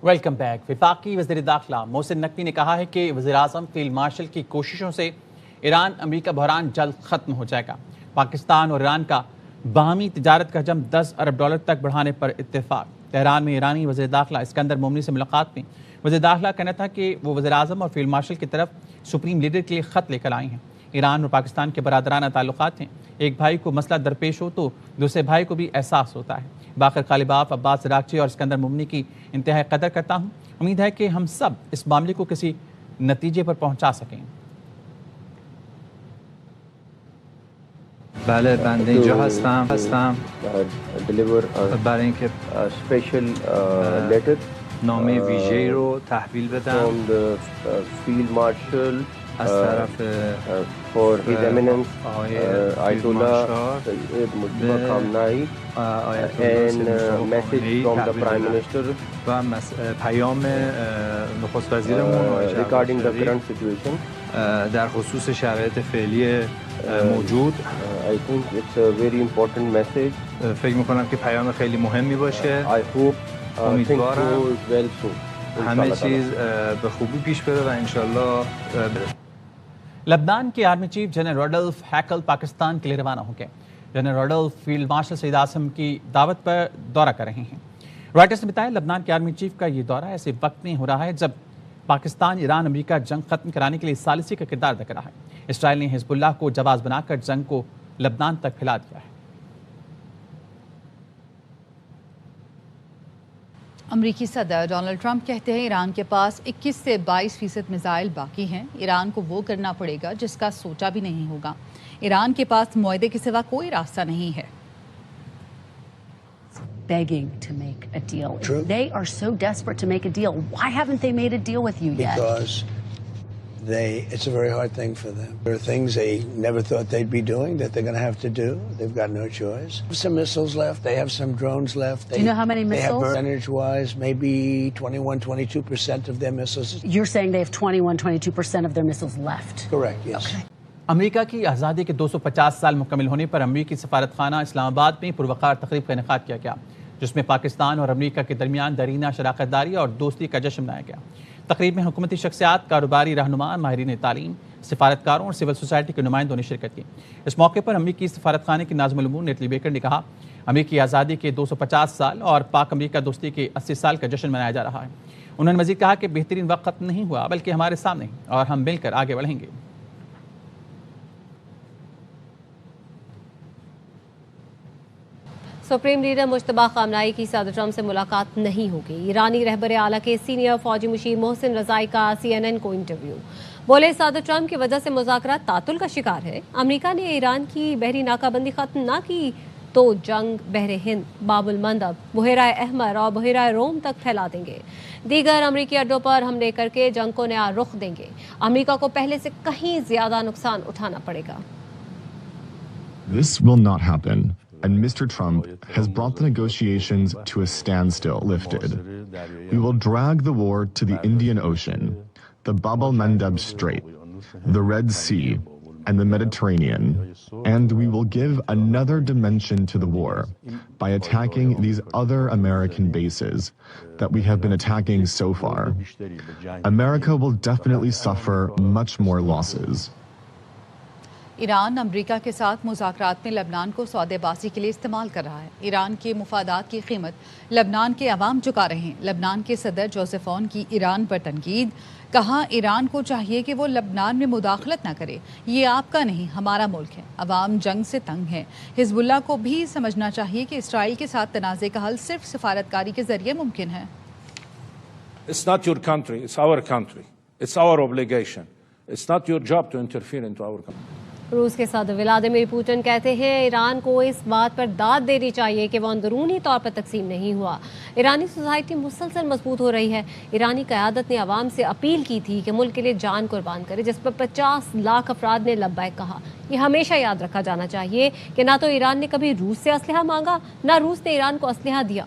Welcome back. وفاقی وزیر داخلہ محسن نقوی نے کہا ہے کہ وزیراعظم فیلڈ مارشل کی کوششوں سے ایران امریکہ بحران جلد ختم ہو جائے گا۔ پاکستان اور ایران کا باہمی تجارت کا حجم $10 ارب تک بڑھانے پر اتفاق۔ تہران میں ایرانی وزیر داخلہ اسکندر مومنی سے ملاقات میں وزیر داخلہ کا کہنا تھا کہ وہ وزیراعظم اور فیلڈ مارشل کی طرف سپریم لیڈر کے لیے خط لے کر آئی ہیں۔ ایران اور پاکستان کے برادرانہ تعلقات ہیں، ایک بھائی کو مسئلہ درپیش ہو تو دوسرے بھائی کو بھی احساس ہوتا ہے۔ باقر قالباف، عباس راکچی اور اسکندر مومنی کی انتہائی قدر کرتا ہوں، امید ہے کہ ہم سب اس معاملے کو کسی نتیجے پر پہنچا سکیں۔ بله بنده اینجا هستم برای اینکه special letter نامه ویژه‌ای رو تحویل بدم from the Field Marshal از طرف for His Eminence آقای Ayatollah Sayyid Mujtaba Khamenei and message from the Prime Minister و پیام نخست وزیرمون regarding the current situation. در خصوص شرایط فعلی موجود. I think it's a very important message. فکر میکنم که پیام خیلی مهمی باشه. I hope things امیدوارم go well soon. همه چیز به خوبی پیش بره و انشالله لبنان کے آرمی چیف جنرل روڈولف ہیکل پاکستان کے لیے روانہ ہو گئے۔ جنرل روڈولف فیلڈ مارشل سعید عاصم کی دعوت پر دورہ کر رہے ہیں۔ رائٹرز نے بتایا لبنان کے آرمی چیف کا یہ دورہ ایسے وقت میں ہو رہا ہے جب پاکستان ایران امریکہ جنگ ختم کرانے کے لیے ثالثی کا کردار ادا کر رہا ہے۔ اسرائیل نے حزب اللہ کو جواز بنا کر جنگ کو لبنان تک پھیلا دیا ہے۔ امریکی صدر ڈونلڈ ٹرمپ کہتے ہیں ایران کے پاس 21 سے 22% میزائل باقی ہیں۔ ایران کو وہ کرنا پڑے گا جس کا سوچا بھی نہیں ہوگا۔ ایران کے پاس معاہدے کے سوا کوئی راستہ نہیں ہے۔ Begging to make a deal. True. They are so desperate to make a deal. Why haven't they made a deal with you yet? Because it's a very hard thing for them. There are things they never thought they'd be doing that they're going to have to do. They've got no choice. They have some missiles left. They have some drones left. Do you know how many They have missiles? percentage-wise, maybe 21-22% of their missiles. You're saying they have 21-22% of their missiles left. Correct, yes. Okay. امریکہ کی آزادی کے 250 سال مکمل ہونے پر امریکی سفارت خانہ اسلام آباد میں پروقار تقریب کا انعقاد کیا گیا، جس میں پاکستان اور امریکہ کے درمیان دیرینہ شراکت داری اور دوستی کا جشن منایا گیا۔ تقریب میں حکومتی شخصیات، کاروباری رہنما، ماہرین تعلیم، سفارتکاروں اور سول سوسائٹی کے نمائندوں نے شرکت کی۔ اس موقع پر امریکی سفارت خانے کی ناظم الامور نیٹلی بیکر نے کہا امریکی آزادی کے 250 سال اور پاک امریکہ دوستی کے 80 سال کا جشن منایا جا رہا ہے۔ انہوں نے مزید کہا کہ بہترین وقت ختم نہیں ہوا بلکہ ہمارے سامنے ہے اور ہم مل کر آگے بڑھیں گے۔ سپریم لیڈر مجتبی خامنئی کی صدر ٹرمپ سے ملاقات نہیں ہوگی۔ ایرانی رہبر اعلیٰ کے سینئر فوجی مشیر محسن رضائی کا CNN کو انٹرویو۔ بولے صدر ٹرمپ کی وجہ سے مذاکرات تعطل کا شکار ہے۔ امریکہ نے ایران کی بحری ناکہ بندی ختم نہ کی تو جنگ بحر ہند، باب المندب، بحیرہ احمر اور بحیرہ روم تک پھیلا دیں گے۔ دیگر امریکی اڈوں پر حملے کر کے جنگ کو نیا رخ دیں گے۔ امریکہ کو پہلے سے کہیں زیادہ نقصان اٹھانا پڑے گا۔ This will not happen, and Mr. Trump has brought the negotiations to a standstill lifted. We will drag the war to the Indian Ocean, the Bab el-Mandeb Strait, the Red Sea, and the Mediterranean, and we will give another dimension to the war by attacking these other American bases that we have been attacking so far. America will definitely suffer much more losses. Iran امریکہ کے ساتھ مذاکرات میں لبنان کو سودے بازی کے لیے استعمال کر رہا ہے۔ ایران کے مفادات کی قیمت لبنان کے عوام چکا رہے ہیں۔ لبنان کے صدر جوزف اون کی ایران پر تنقید، کہا ایران کو چاہیے کہ وہ لبنان میں مداخلت نہ کرے، یہ آپ کا نہیں ہمارا ملک ہے، عوام جنگ سے تنگ ہے۔ حزب اللہ کو بھی سمجھنا چاہیے کہ اسرائیل کے ساتھ تنازع کا حل صرف سفارتکاری کے ذریعے ممکن ہے۔ It's not your country, it's our country. It's our obligation. It's not your job to interfere into our country. روس کے صدر ولادیمیر پوٹن کہتے ہیں ایران کو اس بات پر داد دینی چاہیے کہ وہ اندرونی طور پر تقسیم نہیں ہوا۔ ایرانی سوسائٹی مسلسل مضبوط ہو رہی ہے۔ ایرانی قیادت نے عوام سے اپیل کی تھی کہ ملک کے لیے جان قربان کرے، جس پر 50 لاکھ افراد نے لبیک کہا۔ یہ ہمیشہ یاد رکھا جانا چاہیے کہ نہ تو ایران نے کبھی روس سے اسلحہ مانگا، نہ روس نے ایران کو اسلحہ دیا۔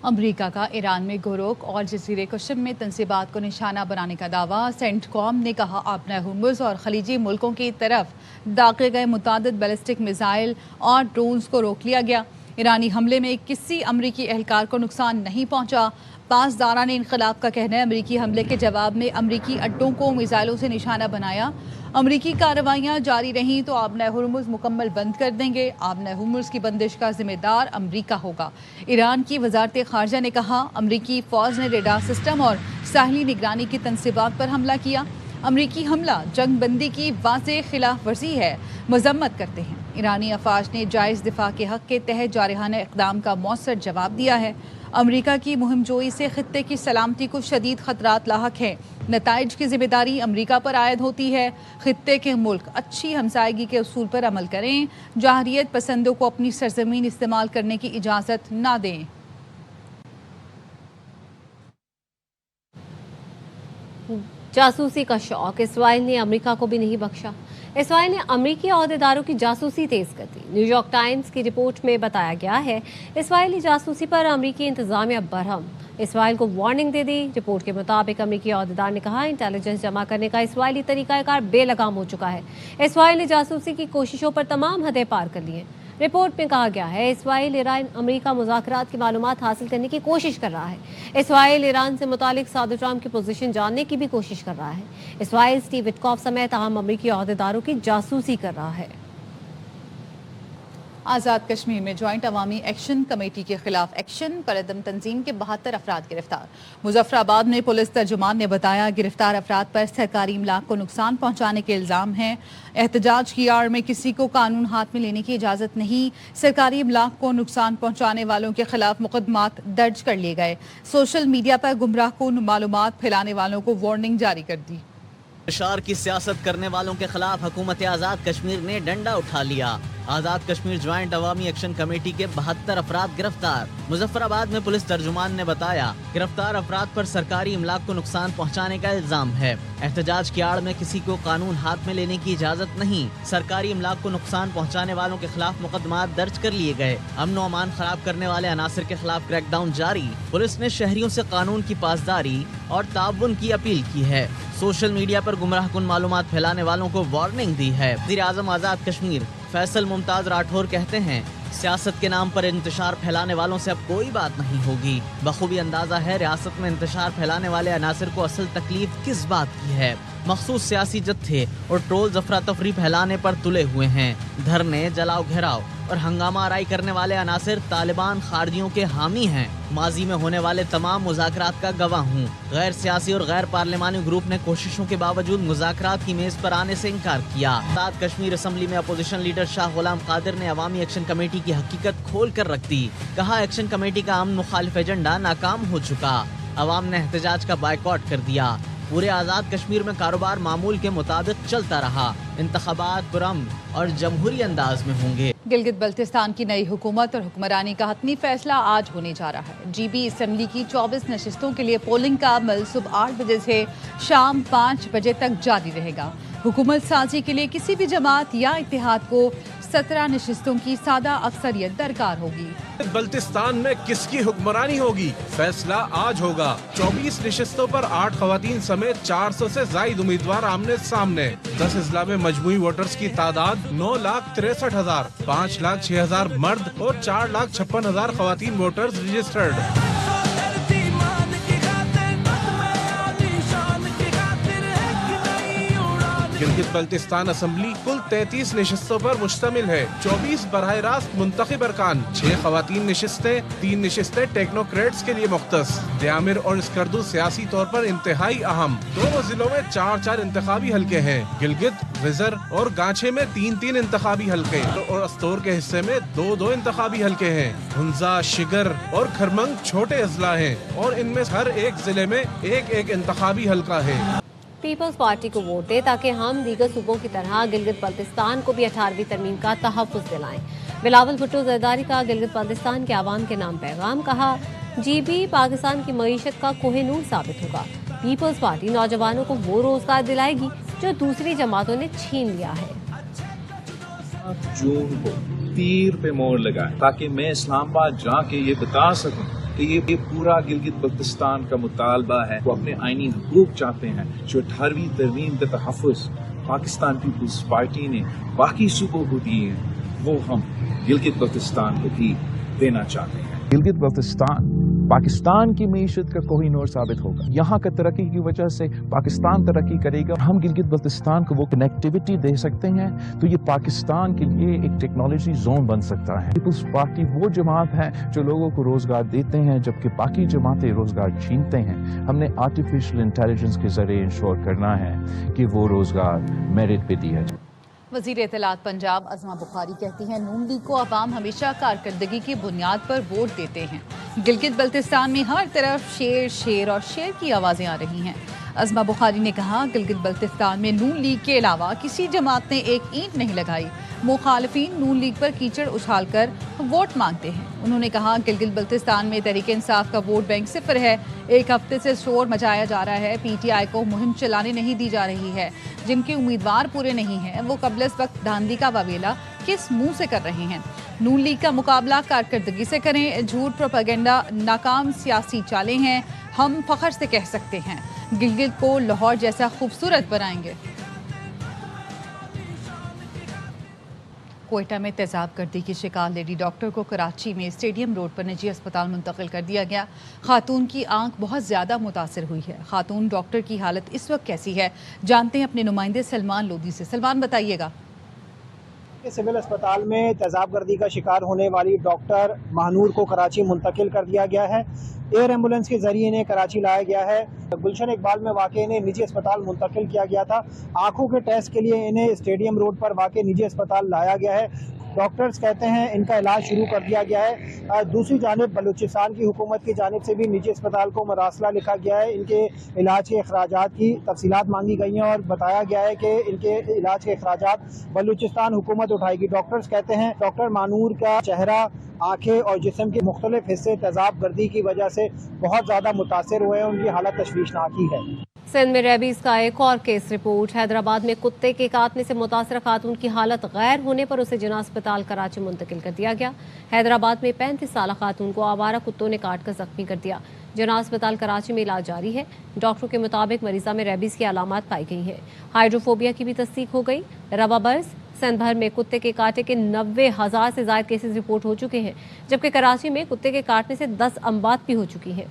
امریکہ کا ایران میں گوروک اور جزیرے کشم میں تنصیبات کو نشانہ بنانے کا دعویٰ۔ سینٹ کام نے کہا آبنہ ہرمز اور خلیجی ملکوں کی طرف داغے گئے متعدد بیلسٹک میزائل اور ڈرونز کو روک لیا گیا۔ ایرانی حملے میں کسی امریکی اہلکار کو نقصان نہیں پہنچا۔ پاسداران انقلاب کا کہنا ہے امریکی حملے کے جواب میں امریکی اڈوں کو میزائلوں سے نشانہ بنایا۔ امریکی کارروائیاں جاری رہیں تو آبنہ ہرمز مکمل بند کر دیں گے۔ آبنہ ہرمز کی بندش کا ذمہ دار امریکہ ہوگا۔ ایران کی وزارت خارجہ نے کہا امریکی فوج نے ریڈار سسٹم اور ساحلی نگرانی کی تنصیبات پر حملہ کیا۔ امریکی حملہ جنگ بندی کی واضح خلاف ورزی ہے، مذمت کرتے ہیں۔ ایرانی افواج نے جائز دفاع کے حق کے تحت جارحانہ اقدام کا مؤثر جواب دیا ہے۔ امریکہ کی مہم جوئی سے خطے کی سلامتی کو شدید خطرات لاحق ہیں۔ نتائج کی ذمہ داری امریکہ پر عائد ہوتی ہے۔ خطے کے ملک اچھی ہمسائیگی کے اصول پر عمل کریں، جارحیت پسندوں کو اپنی سرزمین استعمال کرنے کی اجازت نہ دیں۔ جاسوسی کا شوق اسرائیل نے امریکہ کو بھی نہیں بخشا۔ اسرائیل نے امریکی عہدیداروں کی جاسوسی تیز کر دی۔ نیو یارک ٹائمز کی رپورٹ میں بتایا گیا ہے اسرائیلی جاسوسی پر امریکی انتظامیہ برہم، اسرائیل کو وارننگ دے دی۔ رپورٹ کے مطابق امریکی عہدیدار نے کہا انٹیلیجنس جمع کرنے کا اسرائیلی طریقہ کار بے لگام ہو چکا ہے۔ اسرائیل نے جاسوسی کی کوششوں پر تمام حدیں پار کر لی ہیں۔ رپورٹ میں کہا گیا ہے اسرائیل ایران امریکہ مذاکرات کی معلومات حاصل کرنے کی کوشش کر رہا ہے۔ اسرائیل ایران سے متعلق صدر ٹرمپ کی پوزیشن جاننے کی بھی کوشش کر رہا ہے۔ اسرائیل اسٹیو وٹکاف سمیت اہم امریکی عہدیداروں کی جاسوسی کر رہا ہے۔ آزاد کشمیر میں جوائنٹ عوامی ایکشن کمیٹی کے خلاف ایکشن پر عدم تنظیم کے 72 افراد گرفتار۔ مظفر آباد میں پولیس ترجمان نے بتایا گرفتار افراد پر سرکاری املاک کو نقصان پہنچانے کے الزام ہیں۔ احتجاج کی آڑ میں کسی کو قانون ہاتھ میں لینے کی اجازت نہیں۔ سرکاری املاک کو نقصان پہنچانے والوں کے خلاف مقدمات درج کر لیے گئے۔ سوشل میڈیا پر گمراہ کن معلومات پھیلانے والوں کو وارننگ جاری کر دی۔ اشار کی سیاست کرنے والوں کے خلاف حکومت آزاد کشمیر نے ڈنڈا اٹھا لیا۔ آزاد کشمیر جوائنٹ عوامی ایکشن کمیٹی کے 72 افراد گرفتار۔ مظفر آباد میں پولیس ترجمان نے بتایا گرفتار افراد پر سرکاری املاک کو نقصان پہنچانے کا الزام ہے۔ احتجاج کی آڑ میں کسی کو قانون ہاتھ میں لینے کی اجازت نہیں۔ سرکاری املاک کو نقصان پہنچانے والوں کے خلاف مقدمات درج کر لیے گئے۔ امن و امان خراب کرنے والے عناصر کے خلاف کریک ڈاؤن جاری۔ پولیس نے شہریوں سے قانون کی پاسداری اور تعاون کی اپیل کی ہے۔ سوشل میڈیا پر گمراہ کن معلومات پھیلانے والوں کو وارننگ دی ہے۔ وزیر اعظم آزاد کشمیر فیصل ممتاز راٹھور کہتے ہیں سیاست کے نام پر انتشار پھیلانے والوں سے اب کوئی بات نہیں ہوگی۔ بخوبی اندازہ ہے ریاست میں انتشار پھیلانے والے عناصر کو اصل تکلیف کس بات کی ہے۔ مخصوص سیاسی جتھے اور ٹرولز افراتفری پھیلانے پر تلے ہوئے ہیں۔ دھرنے، جلاؤ گھیراؤ اور ہنگامہ آرائی کرنے والے عناصر طالبان خارجیوں کے حامی ہیں۔ ماضی میں ہونے والے تمام مذاکرات کا گواہ ہوں۔ غیر سیاسی اور غیر پارلیمانی گروپ نے کوششوں کے باوجود مذاکرات کی میز پر آنے سے انکار کیا۔ آزاد کشمیر اسمبلی میں اپوزیشن لیڈر شاہ غلام قادر نے عوامی ایکشن کمیٹی کی حقیقت کھول کر رکھ دی۔ کہا ایکشن کمیٹی کا امن مخالف ایجنڈا ناکام ہو چکا۔ عوام نے احتجاج کا بائیکاٹ کر دیا۔ پورے آزاد کشمیر میں کاروبار معمول کے مطابق چلتا رہا۔ انتخابات پرامن اور جمہوری انداز میں ہوں گے۔ گلگت بلتستان کی نئی حکومت اور حکمرانی کا حتمی فیصلہ آج ہونے جا رہا ہے۔ جی بی اسمبلی کی 24 نشستوں کے لیے پولنگ کا عمل صبح 8 بجے سے شام 5 بجے تک جاری رہے گا۔ حکومت سازی کے لیے کسی بھی جماعت یا اتحاد کو 17 نشستوں کی سادہ اکثریت درکار ہوگی۔ بلتستان میں کس کی حکمرانی ہوگی، فیصلہ آج ہوگا۔ 24 نشستوں پر 8 خواتین سمیت 400 سے زائد امیدوار آمنے سامنے۔ 10 اضلاع میں مجموعی ووٹرز کی تعداد 9,63,000، 5,06,000 مرد اور 4,56,000 خواتین voters registered. Gilgit Baltistan assembly کل 33 نشستوں پر مشتمل ہے۔ 24 براہ راست منتخب ارکان، 6 خواتین نشستیں، 3 نشستیں ٹیکنوکریٹس کے لیے مختص۔ دیامر اور اسکردو سیاسی طور پر انتہائی اہم۔ دونوں ضلعوں میں 4 انتخابی حلقے ہیں۔ گلگت، وزر اور گانچھے میں 3 انتخابی حلقے اور استور کے حصے میں 2 انتخابی حلقے ہیں۔ ہنزا، شگر اور کھرمنگ چھوٹے اضلاع ہیں اور ان میں ہر ایک ضلع میں ایک انتخابی حلقہ ہے۔ پیپلز پارٹی کو ووٹ دے تاکہ ہم دیگر صوبوں کی طرح گلگت بلتستان کو بھی 18ویں ترمیم کا تحفظ دلائیں۔ بلاول بھٹو زرداری کا گلگت بلتستان کے عوام کے نام پیغام۔ کہا جی بی پاکستان کی معیشت کا کوہ نور ثابت ہوگا۔ پیپلز پارٹی نوجوانوں کو وہ روزگار دلائے گی جو دوسری جماعتوں نے چھین لیا ہے۔ جون کو تیر پہ مور لگائیں تاکہ میں اسلام آباد جا کے یہ بتا سکوں کہ یہ پورا گلگت بلتستان کا مطالبہ ہے. وہ اپنے آئینی حقوق چاہتے ہیں جو 18ویں ترمیم کا تحفظ پاکستان پیپلز پارٹی نے باقی صوبوں کو دیے ہیں، وہ ہم گلگت بلتستان کو بھی دینا چاہتے ہیں. گلگت بلتستان پاکستان کی معیشت کا کوہ نور ثابت ہوگا. یہاں کا ترقی کی وجہ سے پاکستان ترقی کرے گا. ہم گلگت بلتستان کو وہ کنیکٹیوٹی دے سکتے ہیں تو یہ پاکستان کے لیے ایک ٹیکنالوجی زون بن سکتا ہے. پیپلز پارٹی وہ جماعت ہے جو لوگوں کو روزگار دیتے ہیں جبکہ باقی جماعتیں روزگار چھینتے ہیں. ہم نے آرٹیفیشل انٹیلیجنس کے ذریعے انشور کرنا ہے کہ وہ روزگار میرٹ پہ دیا جائے. وزیر اطلاعات پنجاب عظما بخاری کہتی ہیں نون لیگ کو عوام ہمیشہ کارکردگی کی بنیاد پر ووٹ دیتے ہیں. گلگت بلتستان میں ہر طرف شیر شیر اور شیر کی آوازیں آ رہی ہیں. عظما بخاری نے کہا گلگت بلتستان میں نون لیگ کے علاوہ کسی جماعت نے ایک اینٹ نہیں لگائی. مخالفین نون لیگ پر کیچڑ اچھال کر ووٹ مانگتے ہیں. انہوں نے کہا گلگت بلتستان میں تحریک انصاف کا ووٹ بینک صفر ہے. ایک ہفتے سے شور مچایا جا رہا ہے. پی ٹی آئی کو مہم چلانے نہیں دی جا رہی ہے. جن کے امیدوار پورے نہیں ہیں وہ قبل اس وقت دھاندلی کا واویلا کس منہ سے کر رہے ہیں. نون لیگ کا مقابلہ کارکردگی سے کریں. جھوٹ پروپیگنڈا ناکام سیاسی چالیں ہیں. ہم فخر سے کہہ سکتے ہیں گلگت کو لاہور جیسا خوبصورت بنائیں گے. کوئٹہ میں تیزاب گردی کی شکار لیڈی ڈاکٹر کو کراچی میں اسٹیڈیم روڈ پر نجی اسپتال منتقل کر دیا گیا. خاتون کی آنکھ بہت زیادہ متاثر ہوئی ہے. خاتون ڈاکٹر کی حالت اس وقت کیسی ہے جانتے ہیں اپنے نمائندے سلمان لودھی سے. سلمان بتائیے گا. سول اسپتال میں تیزاب گردی کا شکار ہونے والی ڈاکٹر مہنور کو کراچی منتقل کر دیا گیا ہے. ایئر ایمبولینس کے ذریعے انہیں کراچی لایا گیا ہے. گلشن اقبال میں واقع انہیں نجی اسپتال منتقل کیا گیا تھا. آنکھوں کے ٹیسٹ کے لیے انہیں اسٹیڈیم روڈ پر واقع نجی اسپتال لایا گیا ہے. ڈاکٹرز کہتے ہیں ان کا علاج شروع کر دیا گیا ہے. دوسری جانب بلوچستان کی حکومت کی جانب سے بھی نجی اسپتال کو مراسلہ لکھا گیا ہے. ان کے علاج کے اخراجات کی تفصیلات مانگی گئی ہیں اور بتایا گیا ہے کہ ان کے علاج کے اخراجات بلوچستان حکومت اٹھائے گی. ڈاکٹرز کہتے ہیں ڈاکٹر مانور کا چہرہ، آنکھیں اور جسم کے مختلف حصے تیزاب گردی کی وجہ سے بہت زیادہ متاثر ہوئے ہیں. ان کی حالت تشویشناک ہی ہے. سندھ میں ریبیز کا ایک اور کیس رپورٹ. حیدرآباد میں کتے کے کاٹنے سے متاثرہ خاتون کی حالت غیر ہونے پر اسے جناح اسپتال کراچی منتقل کر دیا گیا. حیدرآباد میں 35 سالہ خاتون کو آوارہ کتوں نے کاٹ کر زخمی کر دیا. جناح اسپتال کراچی میں علاج جاری ہے. ڈاکٹروں کے مطابق مریضہ میں ریبیز کی علامات پائی گئی ہیں. ہائیڈروفوبیا کی بھی تصدیق ہو گئی. ربا برس سندھ بھر میں کتے کے کاٹے کے 90,000 سے زائد کیسز رپورٹ ہو چکے ہیں جبکہ کراچی میں کتے کے کاٹنے سے 10 اموات بھی ہو چکی ہیں.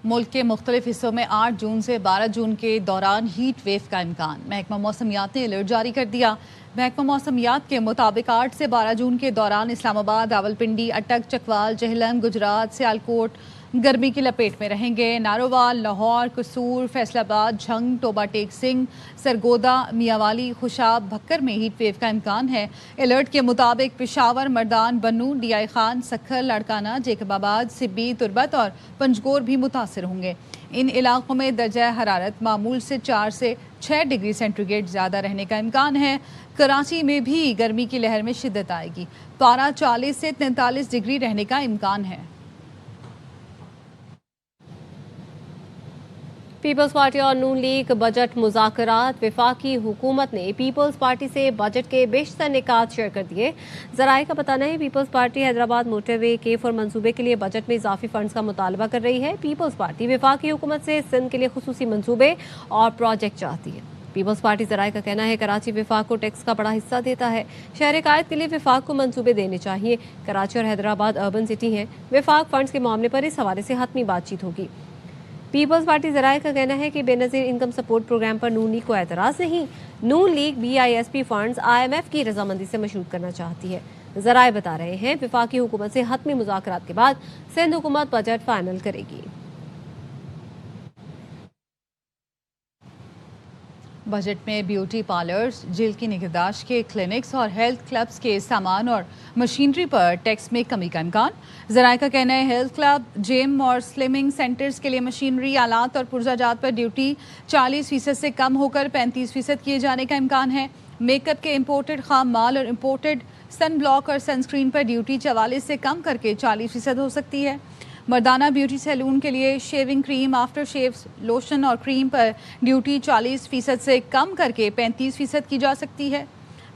ملک کے مختلف حصوں میں 8 جون سے 12 جون کے دوران ہیٹ ویو کا امکان. محکمہ موسمیات نے الرٹ جاری کر دیا. محکمہ موسمیات کے مطابق 8 سے 12 جون کے دوران اسلام آباد، راولپنڈی، اٹک، چکوال، جہلم، گجرات، سیالکوٹ گرمی کی لپیٹ میں رہیں گے. ناروال، لاہور، قصور، فیصل آباد، جھنگ، ٹوبہ ٹیک سنگھ، سرگودا، میاوالی، خوشاب، بھکر میں ہیٹ ویو کا امکان ہے. الرٹ کے مطابق پشاور، مردان، بنو، D I Khan, Sukkur, Larkana, Jacob آباد، سبی، تربت اور پنجگور بھی متاثر ہوں گے. ان علاقوں میں درجہ حرارت معمول سے 4 سے 6 ڈگری سینٹی گریڈ زیادہ رہنے کا امکان ہے. کراچی میں بھی گرمی کی لہر میں شدت آئے گی. پارہ 40 سے 43 ڈگری رہنے کا امکان ہے. پیپلز پارٹی اور نون لیگ بجٹ مذاکرات. وفاقی حکومت نے پیپلز پارٹی سے بجٹ کے بیشتر نکات شیئر کر دیے. ذرائع کا بتانا ہے پیپلز پارٹی حیدرآباد موٹر وے کے فور منصوبے کے لیے بجٹ میں اضافی فنڈز کا مطالبہ کر رہی ہے. پیپلز پارٹی وفاقی حکومت سے سندھ کے لیے خصوصی منصوبے اور پروجیکٹ چاہتی ہے. پیپلز پارٹی ذرائع کا کہنا ہے کراچی وفاق کو ٹیکس کا بڑا حصہ دیتا ہے. شہر قائد کے لیے وفاق کو منصوبے دینے چاہیے. کراچی اور حیدرآباد اربن سٹی ہیں. وفاق فنڈز کے معاملے پر اس حوالے سے حتمی بات چیت ہوگی. پیپلز پارٹی ذرائع کا کہنا ہے کہ بے نظیر انکم سپورٹ پروگرام پر نون لیگ کو اعتراض نہیں. نون لیگ BISP فنڈز IMF کی رضامندی سے مشروط کرنا چاہتی ہے. ذرائع بتا رہے ہیں وفاقی حکومت سے حتمی مذاکرات کے بعد سندھ حکومت بجٹ فائنل کرے گی. بجٹ میں بیوٹی پارلرز، جلد کی نگہداشت کے کلینکس اور ہیلتھ کلبز کے سامان اور مشینری پر ٹیکس میں کمی کا امکان. ذرائع کا کہنا ہے ہیلتھ کلب، جم اور سلمنگ سینٹرز کے لیے مشینری، آلات اور پرزہ جات پر ڈیوٹی 40% سے کم ہو کر 35% کیے جانے کا امکان ہے. میک اپ کے امپورٹڈ خام مال اور امپورٹڈ سن بلاک اور سن اسکرین پر ڈیوٹی 44 سے کم کر کے 40% ہو سکتی ہے. مردانہ بیوٹی سیلون کے لیے شیونگ کریم، آفٹر شیو لوشن اور کریم پر ڈیوٹی 40% سے کم کر کے 35% کی جا سکتی ہے.